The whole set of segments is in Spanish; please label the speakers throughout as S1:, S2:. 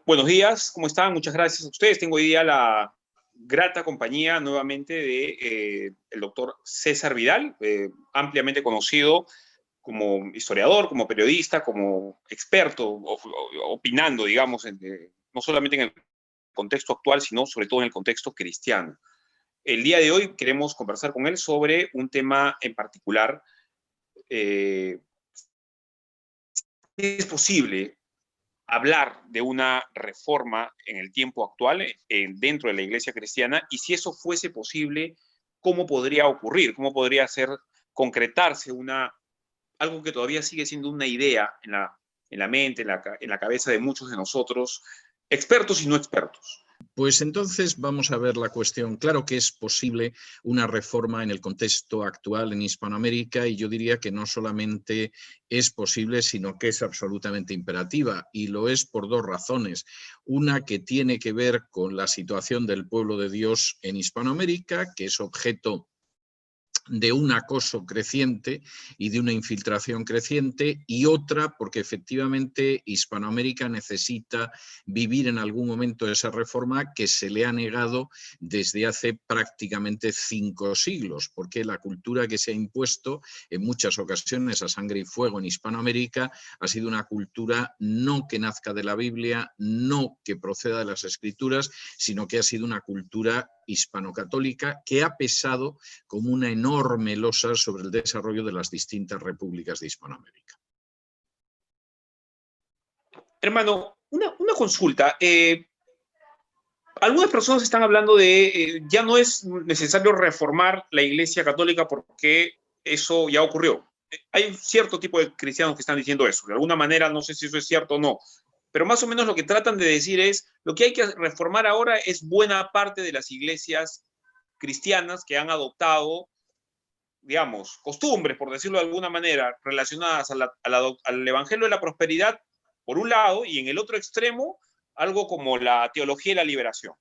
S1: Buenos días, ¿cómo están? Muchas gracias a ustedes. Tengo hoy día la grata compañía nuevamente de el doctor César Vidal, ampliamente conocido como historiador, como periodista, como experto, opinando, digamos, no solamente en el contexto actual, sino sobre todo en el contexto cristiano. El día de hoy queremos conversar con él sobre un tema en particular. ¿Es posible hablar de una reforma en el tiempo actual dentro de la iglesia cristiana? Y si eso fuese posible, ¿cómo podría ocurrir? ¿Cómo podría concretarse algo que todavía sigue siendo una idea en la mente, en la cabeza de muchos de nosotros, expertos y no expertos?
S2: Pues entonces vamos a ver la cuestión. Claro que es posible una reforma en el contexto actual en Hispanoamérica, y yo diría que no solamente es posible, sino que es absolutamente imperativa, y lo es por dos razones. Una que tiene que ver con la situación del pueblo de Dios en Hispanoamérica, que es objeto de un acoso creciente y de una infiltración creciente, y otra porque efectivamente Hispanoamérica necesita vivir en algún momento esa reforma que se le ha negado desde hace prácticamente 5 siglos, porque la cultura que se ha impuesto en muchas ocasiones a sangre y fuego en Hispanoamérica ha sido una cultura no que nazca de la Biblia, no que proceda de las Escrituras, sino que ha sido una cultura hispano-católica que ha pesado como una enorme losa sobre el desarrollo de las distintas repúblicas de Hispanoamérica.
S1: Hermano, una consulta. Algunas personas están hablando de ya no es necesario reformar la Iglesia Católica porque eso ya ocurrió. Hay un cierto tipo de cristianos que están diciendo eso. De alguna manera, no sé si eso es cierto o no, pero más o menos lo que tratan de decir es, lo que hay que reformar ahora es buena parte de las iglesias cristianas que han adoptado, digamos, costumbres, por decirlo de alguna manera, relacionadas al Evangelio de la Prosperidad, por un lado, y en el otro extremo, algo como la teología de la liberación.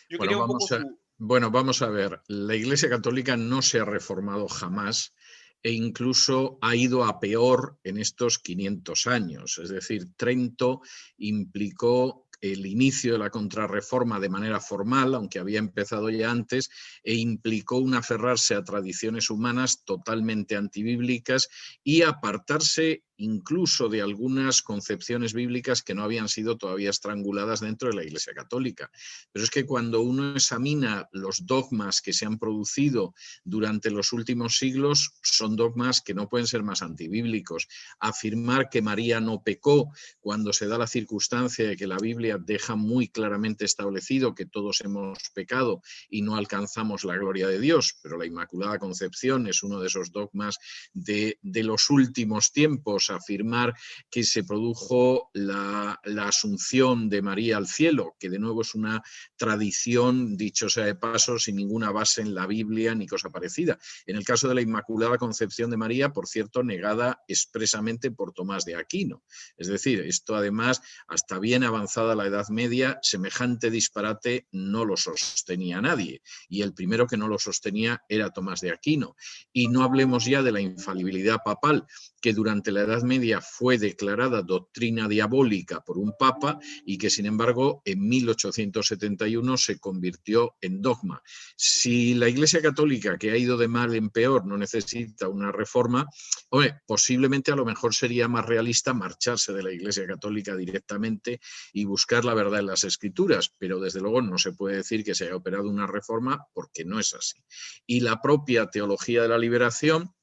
S1: Yo
S2: Bueno,
S1: quería un poco
S2: vamos a ver. La Iglesia Católica no se ha reformado jamás, e incluso ha ido a peor en estos 500 años. Es decir, Trento implicó el inicio de la contrarreforma de manera formal, aunque había empezado ya antes, e implicó un aferrarse a tradiciones humanas totalmente antibíblicas y apartarse incluso de algunas concepciones bíblicas que no habían sido todavía estranguladas dentro de la Iglesia Católica. Pero es que cuando uno examina los dogmas que se han producido durante los últimos siglos, son dogmas que no pueden ser más antibíblicos. Afirmar que María no pecó cuando se da la circunstancia de que la Biblia deja muy claramente establecido que todos hemos pecado y no alcanzamos la gloria de Dios, pero la Inmaculada Concepción es uno de esos dogmas de los últimos tiempos. Afirmar que se produjo la asunción de María al cielo, que de nuevo es una tradición, dicho sea de paso, sin ninguna base en la Biblia ni cosa parecida. En el caso de la Inmaculada Concepción de María, por cierto, negada expresamente por Tomás de Aquino. Es decir, esto además, hasta bien avanzada la Edad Media, semejante disparate no lo sostenía nadie, y el primero que no lo sostenía era Tomás de Aquino. Y no hablemos ya de la infalibilidad papal, que durante la Edad Media fue declarada doctrina diabólica por un papa y que, sin embargo, en 1871 se convirtió en dogma. Si la Iglesia Católica, que ha ido de mal en peor, no necesita una reforma, posiblemente a lo mejor sería más realista marcharse de la Iglesia Católica directamente y buscar la verdad en las Escrituras, pero desde luego no se puede decir que se haya operado una reforma porque no es así. Y la propia teología de la liberación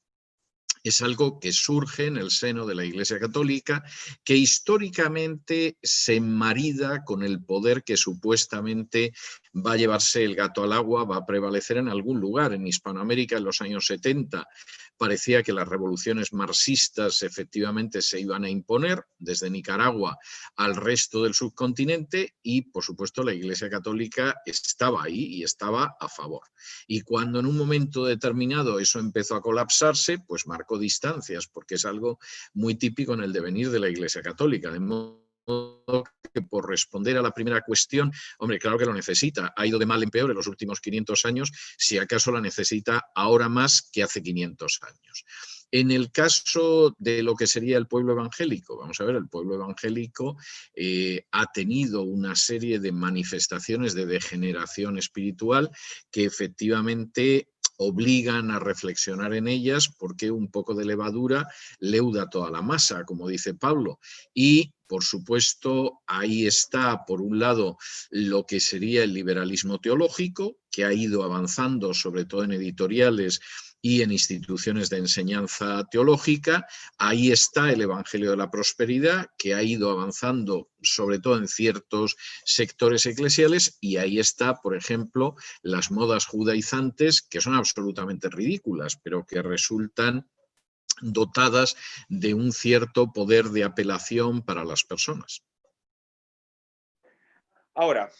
S2: es algo que surge en el seno de la Iglesia Católica, que históricamente se enmarida con el poder que supuestamente va a llevarse el gato al agua, va a prevalecer en algún lugar. En Hispanoamérica, en los años 70, parecía que las revoluciones marxistas efectivamente se iban a imponer desde Nicaragua al resto del subcontinente, y por supuesto la Iglesia Católica estaba ahí y estaba a favor. Y cuando en un momento determinado eso empezó a colapsarse, pues marcó distancias, porque es algo muy típico en el devenir de la Iglesia Católica. De modo que, por responder a la primera cuestión, hombre, claro que lo necesita. Ha ido de mal en peor en los últimos 500 años, si acaso la necesita ahora más que hace 500 años. En el caso de lo que sería el pueblo evangélico, vamos a ver, el pueblo evangélico ha tenido una serie de manifestaciones de degeneración espiritual que efectivamente obligan a reflexionar en ellas, porque un poco de levadura leuda toda la masa, como dice Pablo. Y, por supuesto, ahí está, por un lado, lo que sería el liberalismo teológico, que ha ido avanzando, sobre todo en editoriales y en instituciones de enseñanza teológica. Ahí está el Evangelio de la Prosperidad, que ha ido avanzando sobre todo en ciertos sectores eclesiales, y ahí está, por ejemplo, las modas judaizantes, que son absolutamente ridículas, pero que resultan dotadas de un cierto poder de apelación para las personas.
S1: Ahora,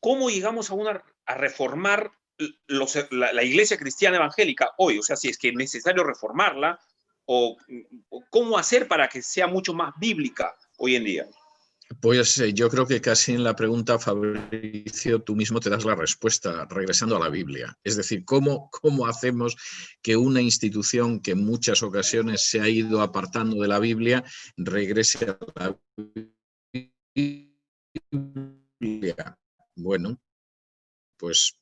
S1: ¿cómo llegamos a reformar la iglesia cristiana evangélica hoy? O sea, si es que es necesario reformarla, o cómo hacer para que sea mucho más bíblica hoy en día.
S2: Pues yo creo que casi en la pregunta, Fabricio, tú mismo te das la respuesta, regresando a la Biblia. Es decir, ¿cómo hacemos que una institución que en muchas ocasiones se ha ido apartando de la Biblia regrese a la Biblia? Bueno, pues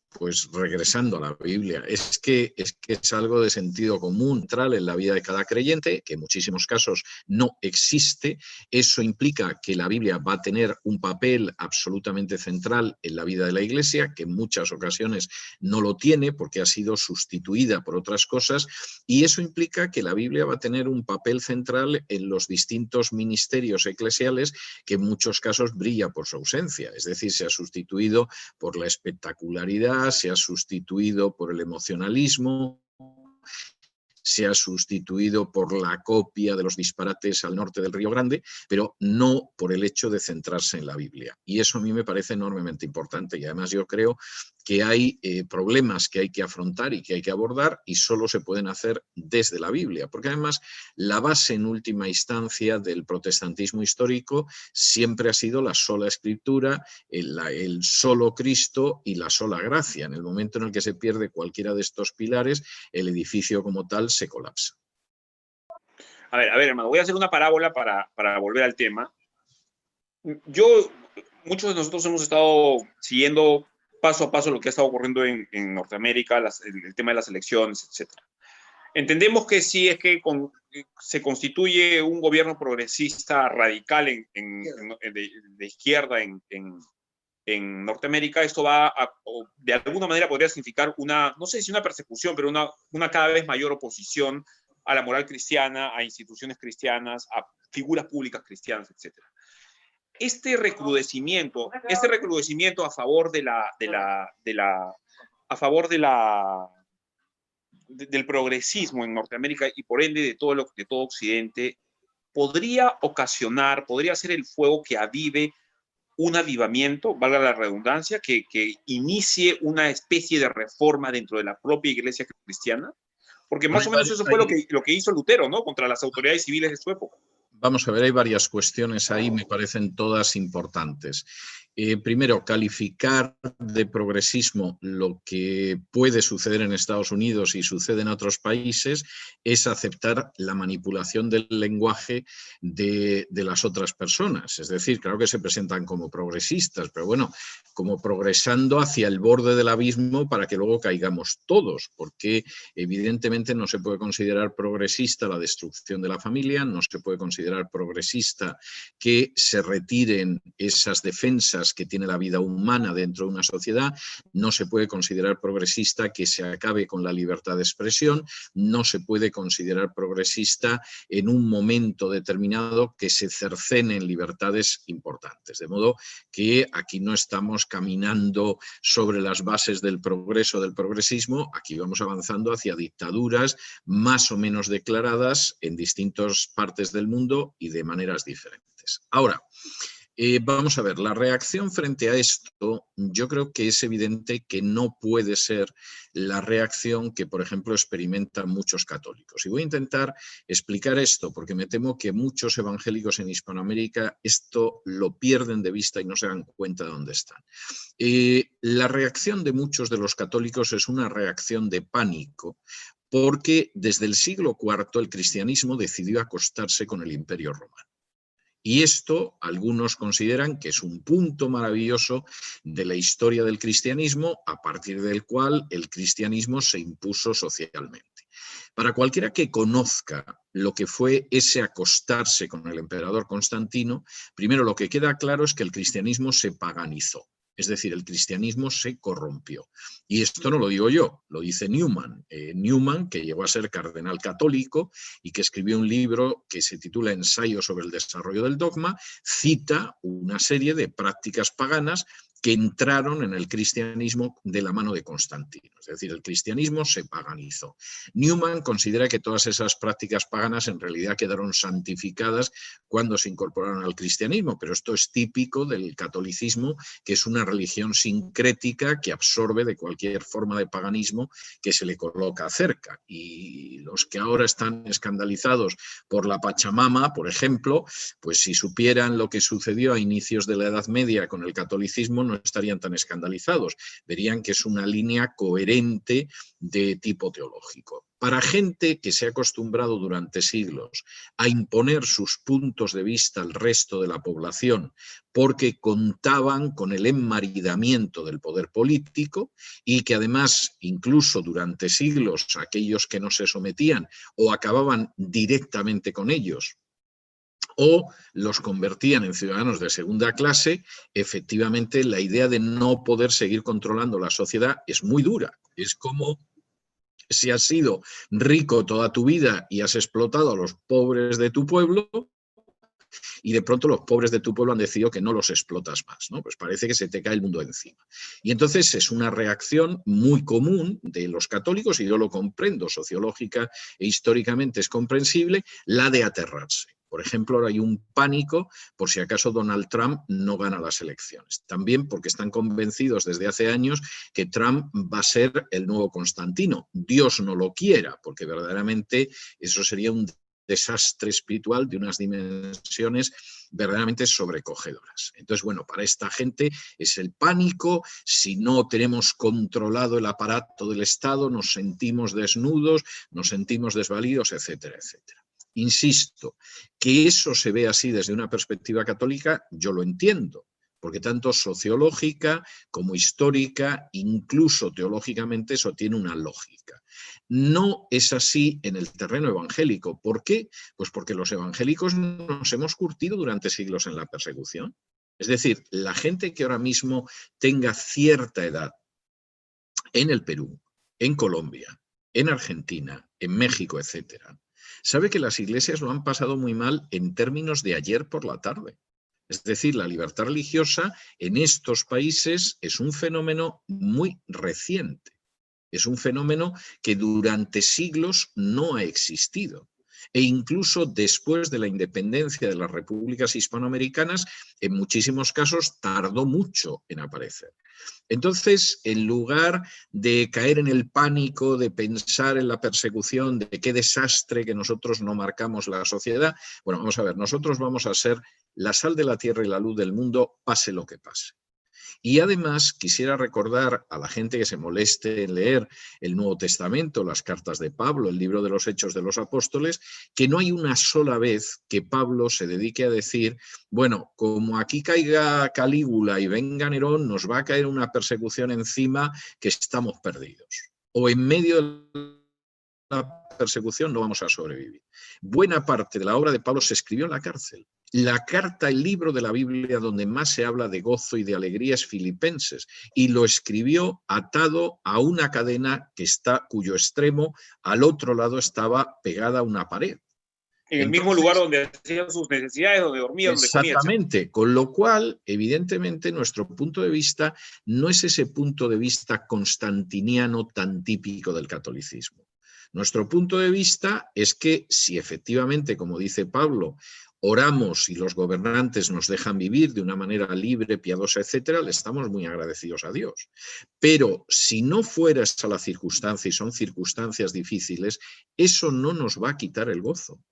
S2: regresando a la Biblia. Es que es algo de sentido común, central en la vida de cada creyente, que en muchísimos casos no existe. Eso implica que la Biblia va a tener un papel absolutamente central en la vida de la Iglesia, que en muchas ocasiones no lo tiene porque ha sido sustituida por otras cosas, y eso implica que la Biblia va a tener un papel central en los distintos ministerios eclesiales, que en muchos casos brilla por su ausencia. Es decir, se ha sustituido por la espectacularidad, se ha sustituido por el emocionalismo, se ha sustituido por la copia de los disparates al norte del Río Grande, pero no por el hecho de centrarse en la Biblia. Y eso a mí me parece enormemente importante, y además yo creo que hay problemas que hay que afrontar y que hay que abordar, y solo se pueden hacer desde la Biblia, porque además la base en última instancia del protestantismo histórico siempre ha sido la sola escritura, el solo Cristo y la sola gracia. En el momento en el que se pierde cualquiera de estos pilares, el edificio como tal se colapsa.
S1: A ver, hermano, voy a hacer una parábola para volver al tema. Muchos de nosotros hemos estado siguiendo paso a paso lo que ha estado ocurriendo en Norteamérica, el tema de las elecciones, etc. Entendemos que si es que se constituye un gobierno progresista radical de izquierda en Norteamérica, esto de alguna manera podría significar no sé si una persecución, pero una cada vez mayor oposición a la moral cristiana, a instituciones cristianas, a figuras públicas cristianas, etc. Este recrudecimiento a favor del progresismo en Norteamérica, y por ende de todo Occidente, podría ser el fuego que avive un avivamiento, valga la redundancia, que inicie una especie de reforma dentro de la propia iglesia cristiana, porque más o menos eso fue lo que hizo Lutero, ¿no?, contra las autoridades civiles de su época.
S2: Vamos a ver, hay varias cuestiones ahí, me parecen todas importantes. Primero, calificar de progresismo lo que puede suceder en Estados Unidos y sucede en otros países es aceptar la manipulación del lenguaje de las otras personas. Es decir, claro que se presentan como progresistas, pero bueno, como progresando hacia el borde del abismo para que luego caigamos todos, porque evidentemente no se puede considerar progresista la destrucción de la familia, no se puede considerar progresista que se retiren esas defensas que tiene la vida humana dentro de una sociedad, no se puede considerar progresista que se acabe con la libertad de expresión, no se puede considerar progresista en un momento determinado que se cercenen libertades importantes. De modo que aquí no estamos caminando sobre las bases del progreso, del progresismo, aquí vamos avanzando hacia dictaduras más o menos declaradas en distintas partes del mundo y de maneras diferentes. Ahora, vamos a ver, la reacción frente a esto yo creo que es evidente que no puede ser la reacción que, por ejemplo, experimentan muchos católicos. Y voy a intentar explicar esto porque me temo que muchos evangélicos en Hispanoamérica esto lo pierden de vista y no se dan cuenta de dónde están. La reacción de muchos de los católicos es una reacción de pánico, porque desde el siglo IV el cristianismo decidió acostarse con el Imperio Romano. Y esto algunos consideran que es un punto maravilloso de la historia del cristianismo, a partir del cual el cristianismo se impuso socialmente. Para cualquiera que conozca lo que fue ese acostarse con el emperador Constantino, primero lo que queda claro es que el cristianismo se paganizó. Es decir, el cristianismo se corrompió. Y esto no lo digo yo, lo dice Newman. Newman, que llegó a ser cardenal católico y que escribió un libro que se titula Ensayo sobre el desarrollo del dogma, cita una serie de prácticas paganas que entraron en el cristianismo de la mano de Constantino. Es decir, el cristianismo se paganizó. Newman considera que todas esas prácticas paganas en realidad quedaron santificadas cuando se incorporaron al cristianismo, pero esto es típico del catolicismo, que es una religión sincrética que absorbe de cualquier forma de paganismo que se le coloca cerca. Y los que ahora están escandalizados por la Pachamama, por ejemplo, pues si supieran lo que sucedió a inicios de la Edad Media con el catolicismo, no estarían tan escandalizados. Verían que es una línea coherente de tipo teológico. Para gente que se ha acostumbrado durante siglos a imponer sus puntos de vista al resto de la población porque contaban con el enmaridamiento del poder político y que además incluso durante siglos aquellos que no se sometían o acababan directamente con ellos o los convertían en ciudadanos de segunda clase, efectivamente la idea de no poder seguir controlando la sociedad es muy dura. Es como si has sido rico toda tu vida y has explotado a los pobres de tu pueblo y de pronto los pobres de tu pueblo han decidido que no los explotas más, ¿no? Pues parece que se te cae el mundo encima. Y entonces es una reacción muy común de los católicos, y yo lo comprendo, sociológica e históricamente es comprensible, la de aterrarse. Por ejemplo, ahora hay un pánico por si acaso Donald Trump no gana las elecciones. También porque están convencidos desde hace años que Trump va a ser el nuevo Constantino. Dios no lo quiera, porque verdaderamente eso sería un desastre espiritual de unas dimensiones verdaderamente sobrecogedoras. Entonces, bueno, para esta gente es el pánico. Si no tenemos controlado el aparato del Estado, nos sentimos desnudos, nos sentimos desvalidos, etcétera, etcétera. Insisto, que eso se ve así desde una perspectiva católica, yo lo entiendo, porque tanto sociológica como histórica, incluso teológicamente, eso tiene una lógica. No es así en el terreno evangélico. ¿Por qué? Pues porque los evangélicos nos hemos curtido durante siglos en la persecución. Es decir, la gente que ahora mismo tenga cierta edad en el Perú, en Colombia, en Argentina, en México, etcétera, sabe que las iglesias lo han pasado muy mal en términos de ayer por la tarde. Es decir, la libertad religiosa en estos países es un fenómeno muy reciente. Es un fenómeno que durante siglos no ha existido. E incluso después de la independencia de las repúblicas hispanoamericanas, en muchísimos casos tardó mucho en aparecer. Entonces, en lugar de caer en el pánico, de pensar en la persecución, de qué desastre que nosotros no marcamos la sociedad, bueno, vamos a ver, nosotros vamos a ser la sal de la tierra y la luz del mundo, pase lo que pase. Y además quisiera recordar a la gente que se moleste en leer el Nuevo Testamento, las cartas de Pablo, el libro de los Hechos de los Apóstoles, que no hay una sola vez que Pablo se dedique a decir, bueno, como aquí caiga Calígula y venga Nerón, nos va a caer una persecución encima que estamos perdidos. O en medio de la persecución no vamos a sobrevivir. Buena parte de la obra de Pablo se escribió en la cárcel. La carta, el libro de la Biblia donde más se habla de gozo y de alegría es Filipenses, y lo escribió atado a una cadena que está, cuyo extremo al otro lado estaba pegada a una pared.
S1: En el mismo lugar donde hacían sus necesidades, donde dormía, donde comía.
S2: Exactamente, con lo cual, evidentemente, nuestro punto de vista no es ese punto de vista constantiniano tan típico del catolicismo. Nuestro punto de vista es que si efectivamente, como dice Pablo, oramos y los gobernantes nos dejan vivir de una manera libre, piadosa, etcétera, le estamos muy agradecidos a Dios. Pero si no fuera esa la circunstancia y son circunstancias difíciles, eso no nos va a quitar el gozo.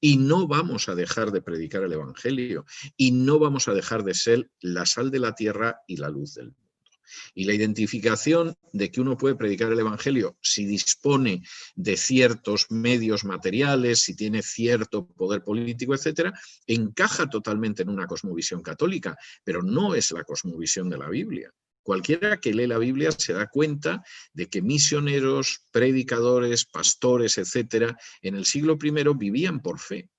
S2: Y no vamos a dejar de predicar el Evangelio y no vamos a dejar de ser la sal de la tierra y la luz del mundo. Y la identificación de que uno puede predicar el Evangelio si dispone de ciertos medios materiales, si tiene cierto poder político, etcétera, encaja totalmente en una cosmovisión católica, pero no es la cosmovisión de la Biblia. Cualquiera que lee la Biblia se da cuenta de que misioneros, predicadores, pastores, etcétera, en el siglo I vivían por fe.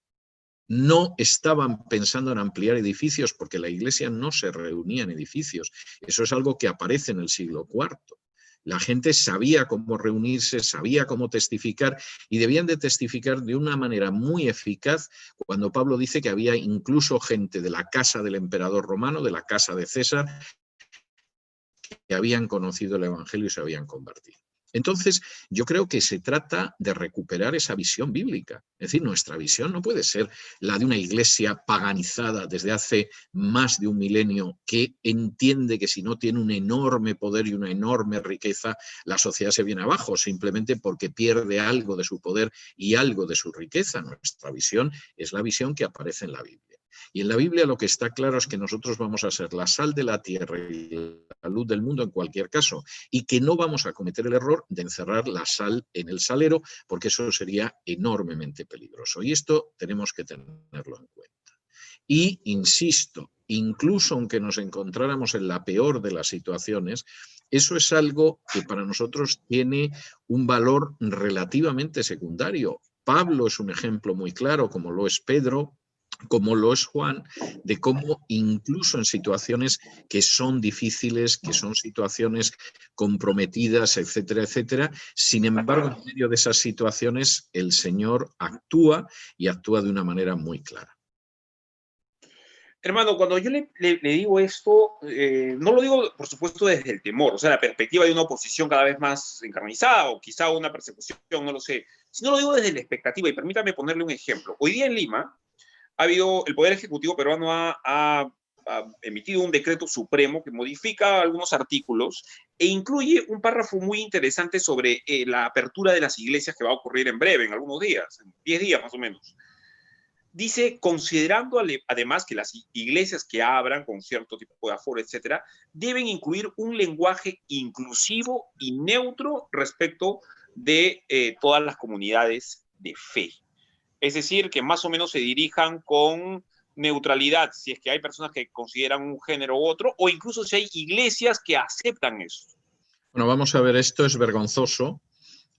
S2: No estaban pensando en ampliar edificios porque la iglesia no se reunía en edificios. Eso es algo que aparece en el siglo IV. La gente sabía cómo reunirse, sabía cómo testificar y debían de testificar de una manera muy eficaz cuando Pablo dice que había incluso gente de la casa del emperador romano, de la casa de César, que habían conocido el Evangelio y se habían convertido. Entonces, yo creo que se trata de recuperar esa visión bíblica. Es decir, nuestra visión no puede ser la de una iglesia paganizada desde hace más de un milenio que entiende que si no tiene un enorme poder y una enorme riqueza, la sociedad se viene abajo, simplemente porque pierde algo de su poder y algo de su riqueza. Nuestra visión es la visión que aparece en la Biblia. Y en la Biblia lo que está claro es que nosotros vamos a ser la sal de la tierra y la luz del mundo en cualquier caso, y que no vamos a cometer el error de encerrar la sal en el salero, porque eso sería enormemente peligroso. Y esto tenemos que tenerlo en cuenta. Y, insisto, incluso aunque nos encontráramos en la peor de las situaciones, eso es algo que para nosotros tiene un valor relativamente secundario. Pablo es un ejemplo muy claro, como lo es Pedro, como lo es Juan, de cómo incluso en situaciones que son difíciles, que son situaciones comprometidas, etcétera, etcétera, sin embargo, en medio de esas situaciones el Señor actúa y actúa de una manera muy clara.
S1: Hermano, cuando yo le digo esto, no lo digo, por supuesto, desde el temor, o sea, la perspectiva de una oposición cada vez más encarnizada o quizá una persecución, no lo sé, sino lo digo desde la expectativa. Y permítame ponerle un ejemplo. Hoy día en Lima, el Poder Ejecutivo peruano ha emitido un decreto supremo que modifica algunos artículos e incluye un párrafo muy interesante sobre la apertura de las iglesias que va a ocurrir en breve, en algunos días, en 10 días más o menos. Dice, considerando además que las iglesias que abran con cierto tipo de aforo, etcétera, deben incluir un lenguaje inclusivo y neutro respecto de todas las comunidades de fe. Es decir, que más o menos se dirijan con neutralidad, si es que hay personas que consideran un género u otro, o incluso si hay iglesias que aceptan eso.
S2: Bueno, vamos a ver, esto es vergonzoso.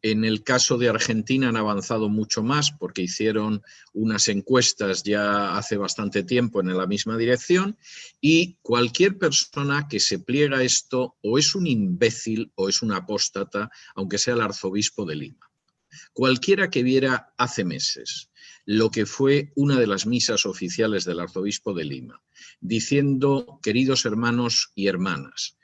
S2: En el caso de Argentina han avanzado mucho más porque hicieron unas encuestas ya hace bastante tiempo en la misma dirección y cualquier persona que se pliega a esto o es un imbécil o es un apóstata, aunque sea el arzobispo de Lima. Cualquiera que viera hace meses lo que fue una de las misas oficiales del arzobispo de Lima, diciendo, queridos hermanos y hermanas,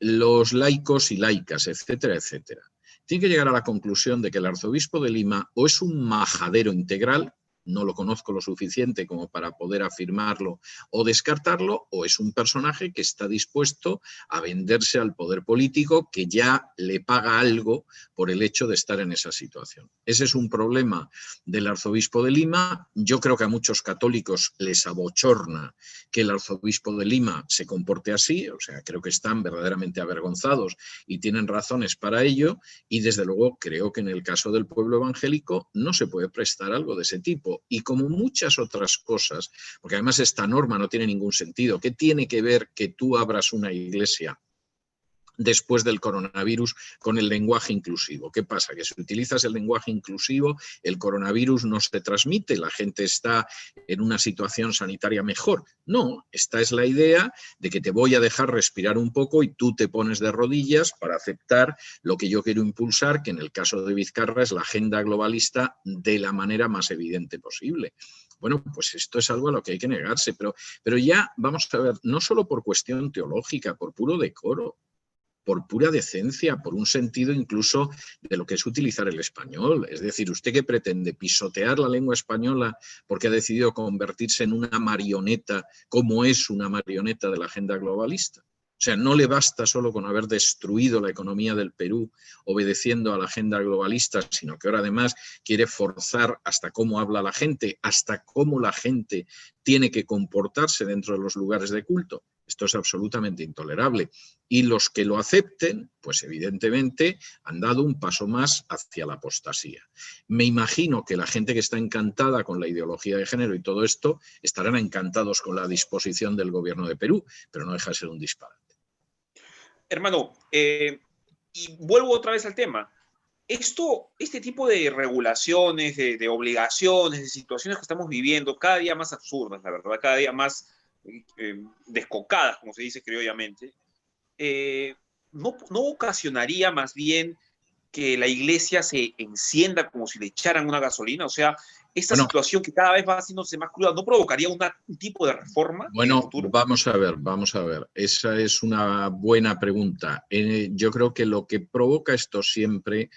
S2: los laicos y laicas, etcétera, etcétera, tiene que llegar a la conclusión de que el arzobispo de Lima o es un majadero integral, no lo conozco lo suficiente como para poder afirmarlo o descartarlo, o es un personaje que está dispuesto a venderse al poder político que ya le paga algo por el hecho de estar en esa situación. Ese es un problema del arzobispo de Lima. Yo creo que a muchos católicos les abochorna que el arzobispo de Lima se comporte así, o sea, creo que están verdaderamente avergonzados y tienen razones para ello, y desde luego creo que en el caso del pueblo evangélico no se puede prestar algo de ese tipo. Y como muchas otras cosas, porque además esta norma no tiene ningún sentido. ¿Qué tiene que ver que tú abras una iglesia después del coronavirus con el lenguaje inclusivo? ¿Qué pasa? Que si utilizas el lenguaje inclusivo, el coronavirus no se transmite, la gente está en una situación sanitaria mejor. No, esta es la idea de que te voy a dejar respirar un poco y tú te pones de rodillas para aceptar lo que yo quiero impulsar, que en el caso de Vizcarra es la agenda globalista de la manera más evidente posible. Bueno, pues esto es algo a lo que hay que negarse, pero ya vamos a ver, no solo por cuestión teológica, por puro decoro, por pura decencia, por un sentido incluso de lo que es utilizar el español. Es decir, ¿usted qué pretende? ¿Pisotear la lengua española porque ha decidido convertirse en una marioneta, como es una marioneta de la agenda globalista? O sea, no le basta solo con haber destruido la economía del Perú obedeciendo a la agenda globalista, sino que ahora además quiere forzar hasta cómo habla la gente, hasta cómo la gente tiene que comportarse dentro de los lugares de culto. Esto es absolutamente intolerable. Y los que lo acepten, pues evidentemente han dado un paso más hacia la apostasía. Me imagino que la gente que está encantada con la ideología de género y todo esto estarán encantados con la disposición del gobierno de Perú, pero no deja de ser un disparate.
S1: Hermano, y vuelvo otra vez al tema. Este tipo de regulaciones, de obligaciones, de situaciones que estamos viviendo, cada día más absurdas, la verdad, cada día más descocadas, como se dice criollamente, ¿no ocasionaría más bien que la iglesia se encienda como si le echaran una gasolina? O sea, esta situación que cada vez va haciéndose más cruda, ¿no provocaría un tipo de reforma en el futuro?
S2: Vamos a ver. Esa es una buena pregunta. Yo creo que lo que provoca esto siempre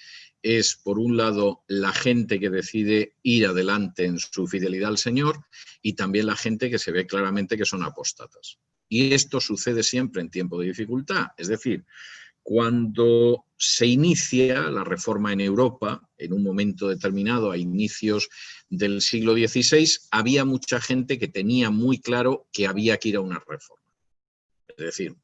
S2: es, por un lado, la gente que decide ir adelante en su fidelidad al Señor y también la gente que se ve claramente que son apóstatas. Y esto sucede siempre en tiempo de dificultad. Es decir, cuando se inicia la reforma en Europa, en un momento determinado, a inicios del siglo XVI, había mucha gente que tenía muy claro que había que ir a una reforma. Es decir,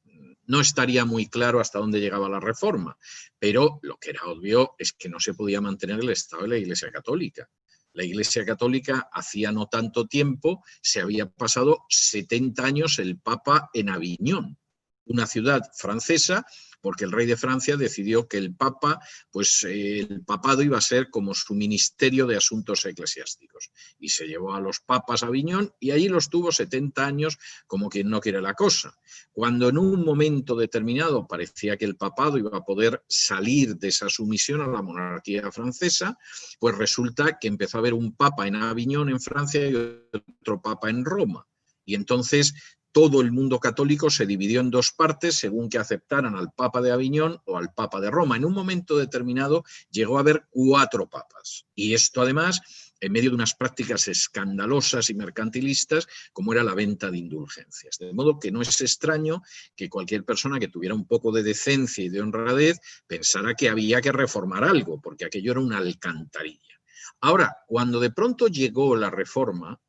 S2: no estaría muy claro hasta dónde llegaba la reforma, pero lo que era obvio es que no se podía mantener el estado de la Iglesia Católica. La Iglesia Católica hacía no tanto tiempo, se había pasado 70 años el Papa en Aviñón, una ciudad francesa, porque el rey de Francia decidió que el Papa, pues el papado iba a ser como su ministerio de asuntos eclesiásticos. Y se llevó a los papas a Aviñón y allí los tuvo 70 años como quien no quiere la cosa. Cuando en un momento determinado parecía que el papado iba a poder salir de esa sumisión a la monarquía francesa, pues resulta que empezó a haber un papa en Aviñón, en Francia, y otro papa en Roma. Y entonces todo el mundo católico se dividió en dos partes según que aceptaran al Papa de Aviñón o al Papa de Roma. En un momento determinado llegó a haber 4 papas. Y esto además en medio de unas prácticas escandalosas y mercantilistas como era la venta de indulgencias. De modo que no es extraño que cualquier persona que tuviera un poco de decencia y de honradez pensara que había que reformar algo, porque aquello era una alcantarilla. Ahora, cuando de pronto llegó la reforma,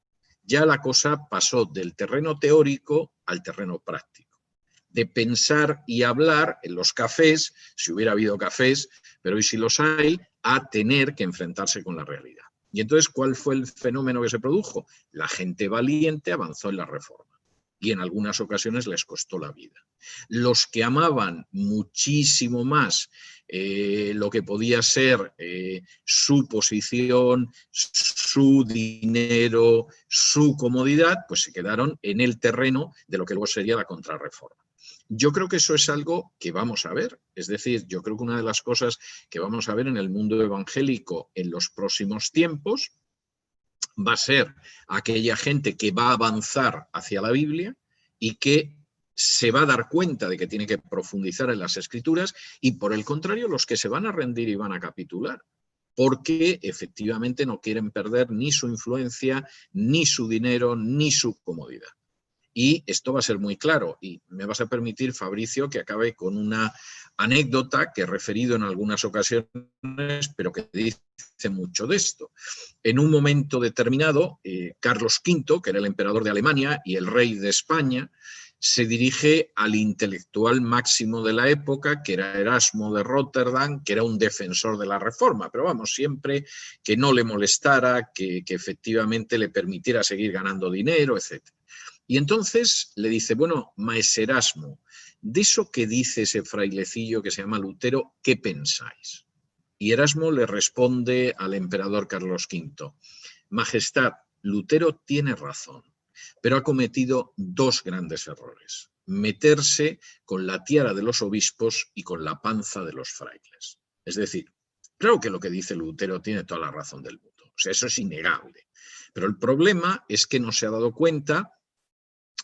S2: ya la cosa pasó del terreno teórico al terreno práctico. De pensar y hablar en los cafés, si hubiera habido cafés, pero hoy sí los hay, a tener que enfrentarse con la realidad. Y entonces, ¿cuál fue el fenómeno que se produjo? La gente valiente avanzó en la reforma y en algunas ocasiones les costó la vida. Los que amaban muchísimo más lo que podía ser su posición, su dinero, su comodidad, pues se quedaron en el terreno de lo que luego sería la contrarreforma. Yo creo que eso es algo que vamos a ver. Es decir, yo creo que una de las cosas que vamos a ver en el mundo evangélico en los próximos tiempos va a ser aquella gente que va a avanzar hacia la Biblia y que se va a dar cuenta de que tiene que profundizar en las Escrituras y, por el contrario, los que se van a rendir y van a capitular, porque efectivamente no quieren perder ni su influencia, ni su dinero, ni su comodidad. Y esto va a ser muy claro. Y me vas a permitir, Fabricio, que acabe con una anécdota que he referido en algunas ocasiones, pero que dice mucho de esto. En un momento determinado, Carlos V, que era el emperador de Alemania y el rey de España, se dirige al intelectual máximo de la época, que era Erasmo de Rotterdam, que era un defensor de la reforma, pero vamos, siempre que no le molestara, que efectivamente le permitiera seguir ganando dinero, etc. Y entonces le dice, bueno, maese Erasmo, de eso que dice ese frailecillo que se llama Lutero, ¿qué pensáis? Y Erasmo le responde al emperador Carlos V, Majestad, Lutero tiene razón, pero ha cometido 2 grandes errores. Meterse con la tiara de los obispos y con la panza de los frailes. Es decir, claro que lo que dice Lutero tiene toda la razón del mundo. O sea, eso es innegable. Pero el problema es que no se ha dado cuenta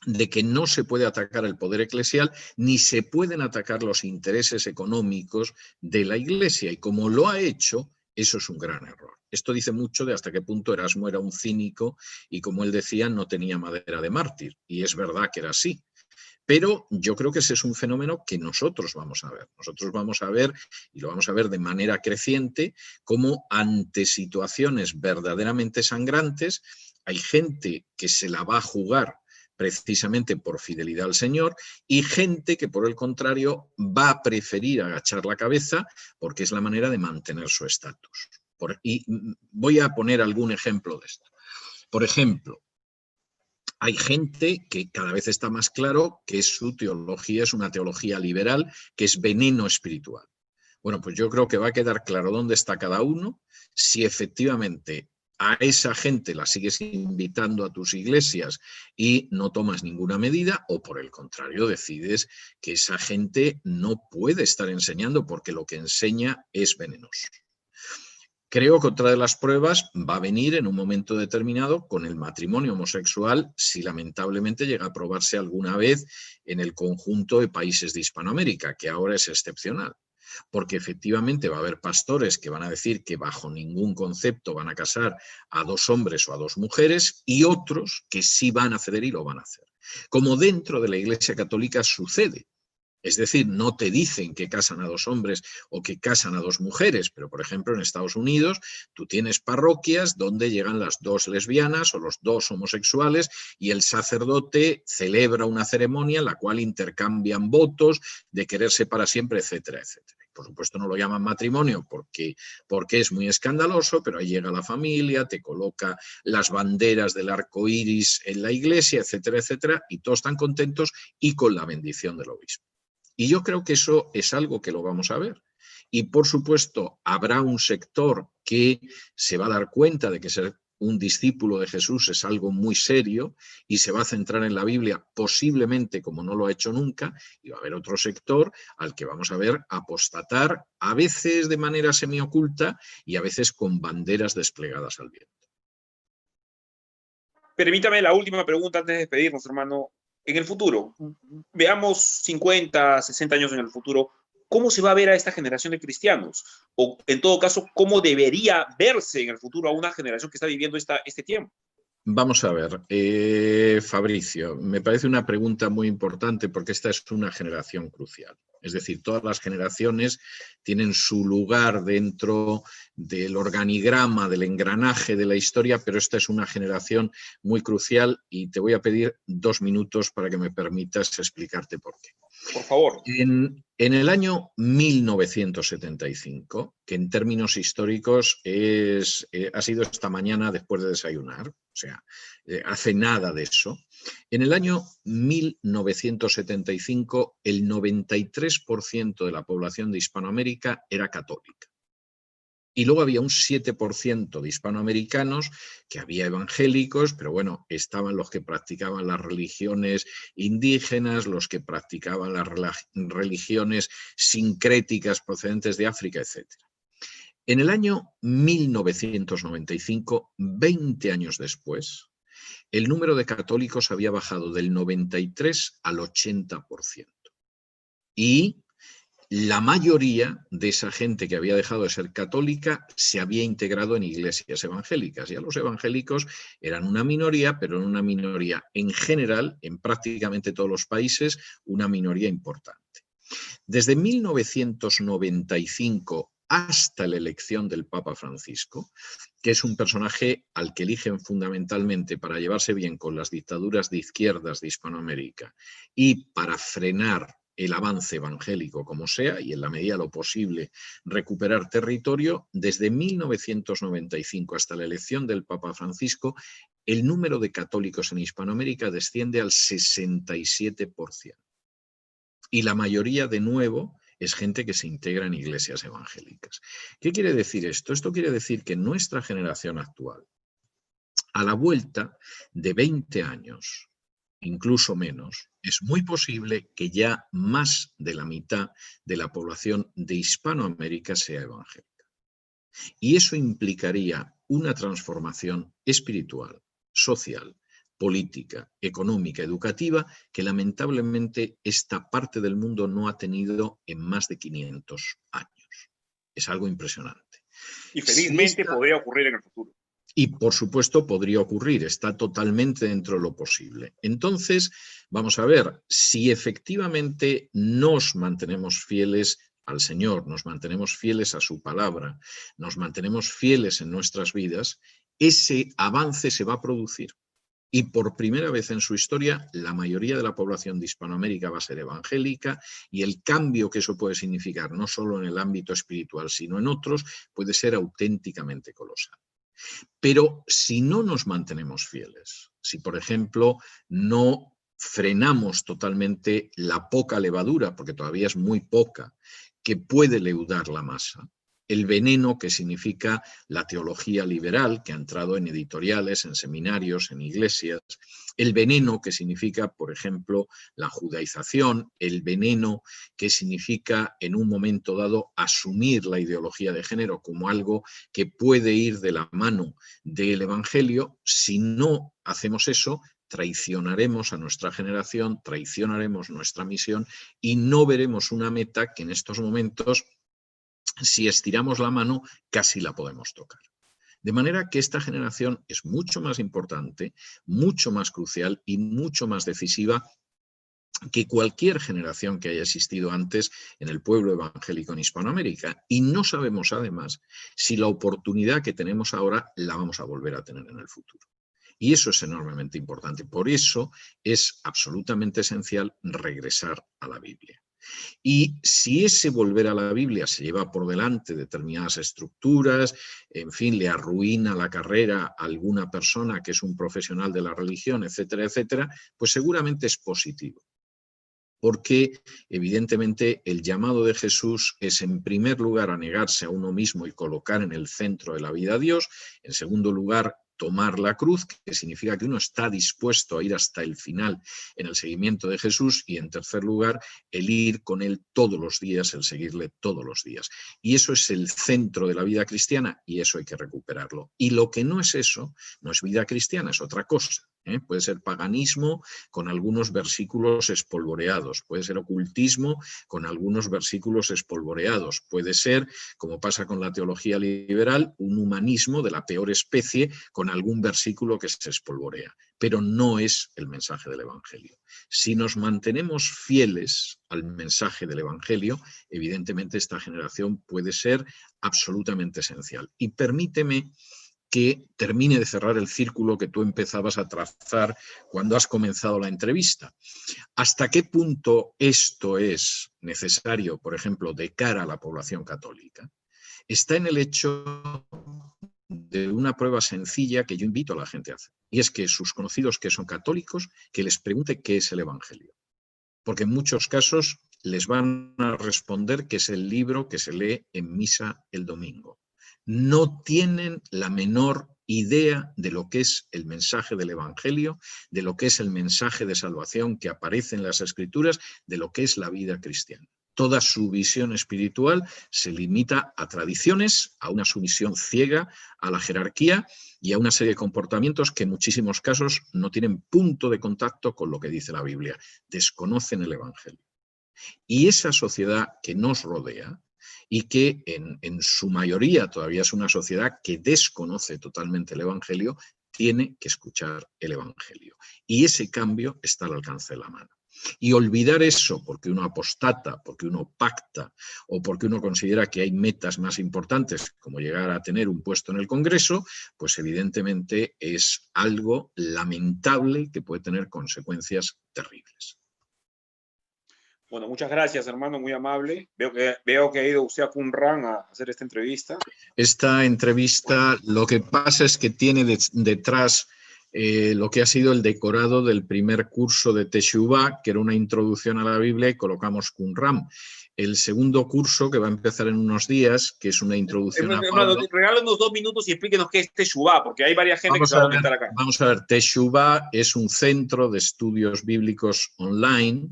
S2: de que no se puede atacar el poder eclesial ni se pueden atacar los intereses económicos de la Iglesia. Y como lo ha hecho, eso es un gran error. Esto dice mucho de hasta qué punto Erasmo era un cínico y, como él decía, no tenía madera de mártir. Y es verdad que era así. Pero yo creo que ese es un fenómeno que nosotros vamos a ver. Nosotros vamos a ver, y lo vamos a ver de manera creciente, cómo ante situaciones verdaderamente sangrantes hay gente que se la va a jugar precisamente por fidelidad al Señor, y gente que, por el contrario, va a preferir agachar la cabeza porque es la manera de mantener su estatus. Y voy a poner algún ejemplo de esto. Por ejemplo, hay gente que cada vez está más claro que su teología es una teología liberal, que es veneno espiritual. Bueno, pues yo creo que va a quedar claro dónde está cada uno, si efectivamente a esa gente la sigues invitando a tus iglesias y no tomas ninguna medida, o por el contrario decides que esa gente no puede estar enseñando porque lo que enseña es venenoso. Creo que otra de las pruebas va a venir en un momento determinado con el matrimonio homosexual, si lamentablemente llega a probarse alguna vez en el conjunto de países de Hispanoamérica, que ahora es excepcional. Porque efectivamente va a haber pastores que van a decir que bajo ningún concepto van a casar a dos hombres o a dos mujeres, y otros que sí van a ceder y lo van a hacer. Como dentro de la Iglesia Católica sucede. Es decir, no te dicen que casan a dos hombres o que casan a dos mujeres, pero por ejemplo en Estados Unidos tú tienes parroquias donde llegan las dos lesbianas o los dos homosexuales y el sacerdote celebra una ceremonia en la cual intercambian votos de quererse para siempre, etcétera, etcétera. Por supuesto no lo llaman matrimonio porque es muy escandaloso, pero ahí llega la familia, te coloca las banderas del arco iris en la iglesia, etcétera, etcétera, y todos están contentos y con la bendición del obispo. Y yo creo que eso es algo que lo vamos a ver. Y por supuesto habrá un sector que se va a dar cuenta de que ser un discípulo de Jesús es algo muy serio y se va a centrar en la Biblia posiblemente como no lo ha hecho nunca, y va a haber otro sector al que vamos a ver apostatar, a veces de manera semioculta y a veces con banderas desplegadas al viento.
S1: Permítame la última pregunta antes de despedirnos, hermano. En el futuro, veamos 50, 60 años en el futuro, ¿cómo se va a ver a esta generación de cristianos? O, en todo caso, ¿cómo debería verse en el futuro a una generación que está viviendo este tiempo?
S2: Vamos a ver, Fabricio, me parece una pregunta muy importante porque esta es una generación crucial. Es decir, todas las generaciones tienen su lugar dentro del organigrama, del engranaje de la historia, pero esta es una generación muy crucial y te voy a pedir 2 minutos para que me permitas explicarte por qué.
S1: Por favor.
S2: En el año 1975, que en términos históricos ha sido esta mañana después de desayunar, o sea, hace nada de eso, en el año 1975 el 93% de la población de Hispanoamérica era católica. Y luego había un 7% de hispanoamericanos, que había evangélicos, pero bueno, estaban los que practicaban las religiones indígenas, los que practicaban las religiones sincréticas procedentes de África, etc. En el año 1995, 20 años después, el número de católicos había bajado del 93 al 80%. Y la mayoría de esa gente que había dejado de ser católica se había integrado en iglesias evangélicas. Ya los evangélicos eran una minoría, pero en una minoría en general, en prácticamente todos los países, una minoría importante. Desde 1995 hasta la elección del Papa Francisco, que es un personaje al que eligen fundamentalmente para llevarse bien con las dictaduras de izquierdas de Hispanoamérica y para frenar el avance evangélico como sea y en la medida de lo posible recuperar territorio, desde 1995 hasta la elección del Papa Francisco, el número de católicos en Hispanoamérica desciende al 67%. Y la mayoría, de nuevo, es gente que se integra en iglesias evangélicas. ¿Qué quiere decir esto? Esto quiere decir que nuestra generación actual, a la vuelta de 20 años, incluso menos, es muy posible que ya más de la mitad de la población de Hispanoamérica sea evangélica. Y eso implicaría una transformación espiritual, social, política, económica, educativa, que lamentablemente esta parte del mundo no ha tenido en más de 500 años. Es algo impresionante.
S1: Y felizmente podría ocurrir en el futuro.
S2: Y, por supuesto, podría ocurrir, está totalmente dentro de lo posible. Entonces, vamos a ver, si efectivamente nos mantenemos fieles al Señor, nos mantenemos fieles a su palabra, nos mantenemos fieles en nuestras vidas, ese avance se va a producir. Y por primera vez en su historia, la mayoría de la población de Hispanoamérica va a ser evangélica, y el cambio que eso puede significar, no solo en el ámbito espiritual, sino en otros, puede ser auténticamente colosal. Pero si no nos mantenemos fieles, si por ejemplo no frenamos totalmente la poca levadura, porque todavía es muy poca, que puede leudar la masa, el veneno que significa la teología liberal, que ha entrado en editoriales, en seminarios, en iglesias, el veneno que significa, por ejemplo, la judaización, el veneno que significa en un momento dado asumir la ideología de género como algo que puede ir de la mano del Evangelio. Si no hacemos eso, traicionaremos a nuestra generación, traicionaremos nuestra misión y no veremos una meta que en estos momentos, si estiramos la mano, casi la podemos tocar. De manera que esta generación es mucho más importante, mucho más crucial y mucho más decisiva que cualquier generación que haya existido antes en el pueblo evangélico en Hispanoamérica. Y no sabemos, además, si la oportunidad que tenemos ahora la vamos a volver a tener en el futuro. Y eso es enormemente importante. Por eso es absolutamente esencial regresar a la Biblia. Y si ese volver a la Biblia se lleva por delante determinadas estructuras, en fin, le arruina la carrera a alguna persona que es un profesional de la religión, etcétera, etcétera, pues seguramente es positivo. Porque evidentemente el llamado de Jesús es, en primer lugar, a negarse a uno mismo y colocar en el centro de la vida a Dios. En segundo lugar, tomar la cruz, que significa que uno está dispuesto a ir hasta el final en el seguimiento de Jesús. Y en tercer lugar, el ir con él todos los días, el seguirle todos los días. Y eso es el centro de la vida cristiana, y eso hay que recuperarlo. Y lo que no es eso, no es vida cristiana, es otra cosa. Puede ser paganismo con algunos versículos espolvoreados, puede ser ocultismo con algunos versículos espolvoreados, puede ser, como pasa con la teología liberal, un humanismo de la peor especie con algún versículo que se espolvorea, pero no es el mensaje del Evangelio. Si nos mantenemos fieles al mensaje del Evangelio, evidentemente esta generación puede ser absolutamente esencial. Y permíteme que termine de cerrar el círculo que tú empezabas a trazar cuando has comenzado la entrevista. ¿Hasta qué punto esto es necesario, por ejemplo, de cara a la población católica? Está en el hecho de una prueba sencilla que yo invito a la gente a hacer, y es que sus conocidos que son católicos, que les pregunte qué es el Evangelio. Porque en muchos casos les van a responder que es el libro que se lee en misa el domingo. No tienen la menor idea de lo que es el mensaje del Evangelio, de lo que es el mensaje de salvación que aparece en las Escrituras, de lo que es la vida cristiana. Toda su visión espiritual se limita a tradiciones, a una sumisión ciega a la jerarquía y a una serie de comportamientos que en muchísimos casos no tienen punto de contacto con lo que dice la Biblia. Desconocen el Evangelio. Y esa sociedad que nos rodea, y que en su mayoría todavía es una sociedad que desconoce totalmente el Evangelio, tiene que escuchar el Evangelio. Y ese cambio está al alcance de la mano. Y olvidar eso porque uno apostata, porque uno pacta o porque uno considera que hay metas más importantes como llegar a tener un puesto en el Congreso, pues evidentemente es algo lamentable que puede tener consecuencias terribles.
S1: Bueno, muchas gracias, hermano, muy amable. Veo que ha ido usted a Qumran a hacer esta entrevista.
S2: Esta entrevista, lo que pasa es que tiene detrás lo que ha sido el decorado del primer curso de Teshuvah, que era una introducción a la Biblia, y colocamos Qumran. El segundo curso, que va a empezar en unos días, que es una introducción a Pablo.
S1: Regálanos 2 minutos y explíquenos qué es Teshuvah, porque hay varias gente que se va a comentar acá.
S2: Vamos a ver, Teshuvah es un centro de estudios bíblicos online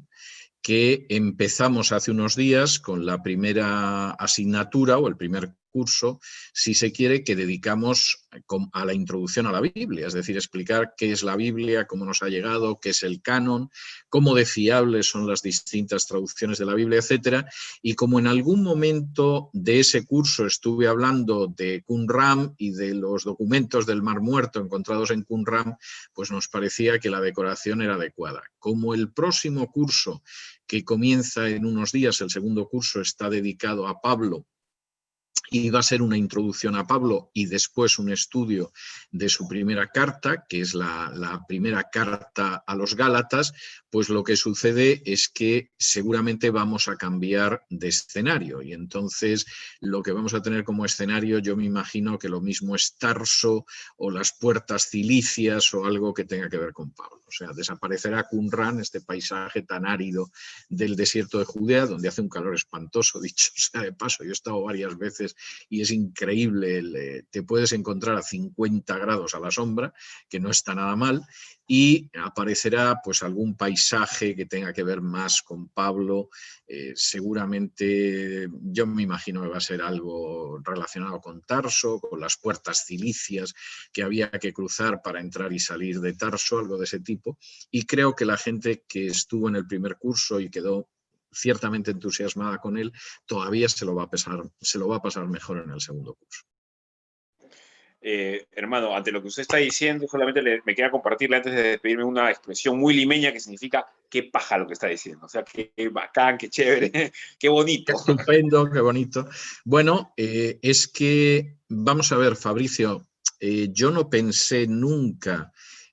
S2: que empezamos hace unos días con la primera asignatura o el primer curso, si se quiere, que dedicamos a la introducción a la Biblia, es decir, explicar qué es la Biblia, cómo nos ha llegado, qué es el canon, cómo de fiables son las distintas traducciones de la Biblia, etcétera. Y como en algún momento de ese curso estuve hablando de Qumran y de los documentos del Mar Muerto encontrados en Qumran, pues nos parecía que la decoración era adecuada. Como el próximo curso, que comienza en unos días, el segundo curso, está dedicado a Pablo, y va a ser una introducción a Pablo y después un estudio de su primera carta, que es la primera carta a los Gálatas, pues lo que sucede es que seguramente vamos a cambiar de escenario y entonces lo que vamos a tener como escenario, yo me imagino que lo mismo es Tarso o las puertas cilicias o algo que tenga que ver con Pablo. O sea, desaparecerá Qumran, este paisaje tan árido del desierto de Judea, donde hace un calor espantoso, dicho sea de paso. Yo he estado varias veces y es increíble, te puedes encontrar a 50 grados a la sombra, que no está nada mal, y aparecerá pues algún paisaje que tenga que ver más con Pablo, seguramente yo me imagino que va a ser algo relacionado con Tarso, con las puertas cilicias que había que cruzar para entrar y salir de Tarso, algo de ese tipo, y creo que la gente que estuvo en el primer curso y quedó ciertamente entusiasmada con él, todavía se lo va a pasar mejor en el segundo curso.
S1: Hermano, ante lo que usted está diciendo, solamente me queda compartirle antes de despedirme una expresión muy limeña que significa qué paja lo que está diciendo. O sea, qué bacán, qué chévere, qué bonito.
S2: Qué estupendo, qué bonito. Bueno, es que, vamos a ver, Fabricio, yo no pensé nunca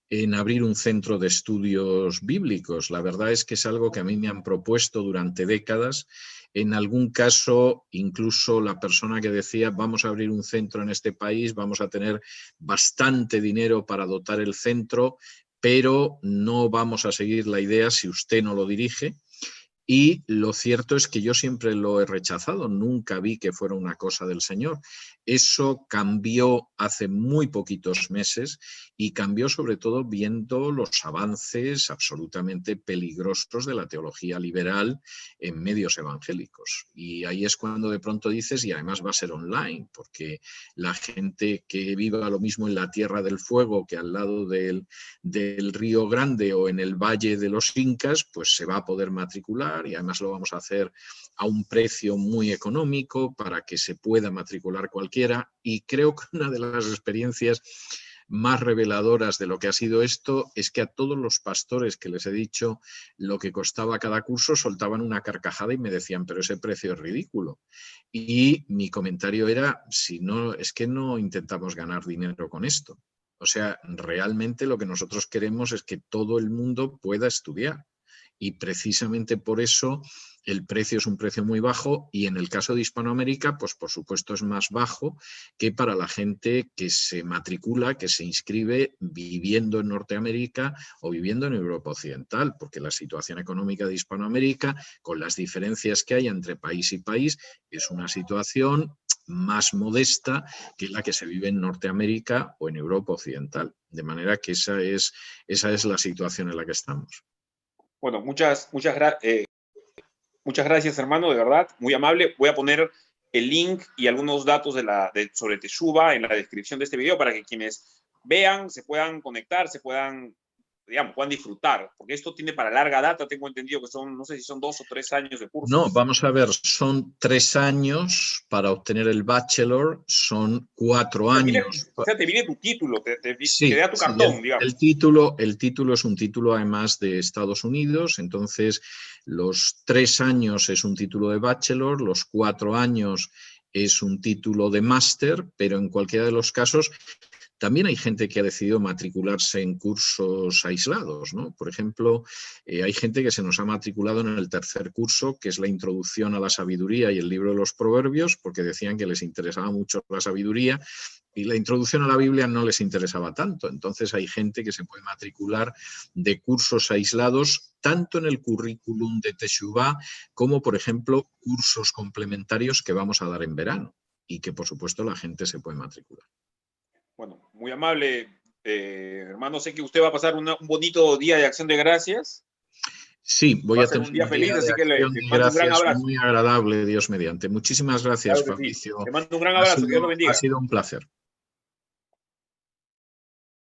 S2: en abrir un centro de estudios bíblicos. La verdad es que es algo que a mí me han propuesto durante décadas. En algún caso, incluso la persona que decía vamos a abrir un centro en este país, vamos a tener bastante dinero para dotar el centro, pero no vamos a seguir la idea si usted no lo dirige. Y lo cierto es que yo siempre lo he rechazado, nunca vi que fuera una cosa del Señor. Eso cambió hace muy poquitos meses y cambió sobre todo viendo los avances absolutamente peligrosos de la teología liberal en medios evangélicos. Y ahí es cuando de pronto dices, y además va a ser online, porque la gente que viva lo mismo en la Tierra del Fuego que al lado del Río Grande o en el Valle de los Incas, pues se va a poder matricular y además lo vamos a hacer a un precio muy económico para que se pueda matricular cualquiera. Y creo que una de las experiencias más reveladoras de lo que ha sido esto es que a todos los pastores que les he dicho lo que costaba cada curso soltaban una carcajada y me decían, pero ese precio es ridículo. Y mi comentario era, si no, es que no intentamos ganar dinero con esto. O sea, realmente lo que nosotros queremos es que todo el mundo pueda estudiar. Y precisamente por eso el precio es un precio muy bajo y en el caso de Hispanoamérica, pues por supuesto es más bajo que para la gente que se matricula, que se inscribe viviendo en Norteamérica o viviendo en Europa Occidental, porque la situación económica de Hispanoamérica, con las diferencias que hay entre país y país, es una situación más modesta que la que se vive en Norteamérica o en Europa Occidental. De manera que esa es la situación en la que estamos.
S1: Bueno, muchas gracias, hermano, de verdad, muy amable. Voy a poner el link y algunos datos sobre Teshuva en la descripción de este video para que quienes vean se puedan conectar, puedan disfrutar, porque esto tiene para larga data, tengo entendido que son, no sé si son 2 o 3 años de curso.
S2: No, vamos a ver, son 3 años para obtener el bachelor, son 4 años.
S1: O sea, te viene tu título, te da tu
S2: cartón,
S1: digamos.
S2: El título es un título además de Estados Unidos, entonces los 3 años es un título de bachelor, los 4 años es un título de máster, pero en cualquiera de los casos también hay gente que ha decidido matricularse en cursos aislados, ¿no? Por ejemplo, hay gente que se nos ha matriculado en el tercer curso, que es la introducción a la sabiduría y el libro de los proverbios, porque decían que les interesaba mucho la sabiduría y la introducción a la Biblia no les interesaba tanto. Entonces hay gente que se puede matricular de cursos aislados, tanto en el currículum de Teshuvah como, por ejemplo, cursos complementarios que vamos a dar en verano y que, por supuesto, la gente se puede matricular.
S1: Bueno, muy amable, hermano. Sé que usted va a pasar un bonito día de Acción de Gracias.
S2: Sí, voy a tener
S1: un día feliz, así que
S2: le
S1: mando un gran abrazo.
S2: muy agradable, Dios mediante. Muchísimas gracias,
S1: Claro que sí.
S2: Fabricio.
S1: Te mando un gran abrazo, que Dios lo bendiga.
S2: Ha sido un placer.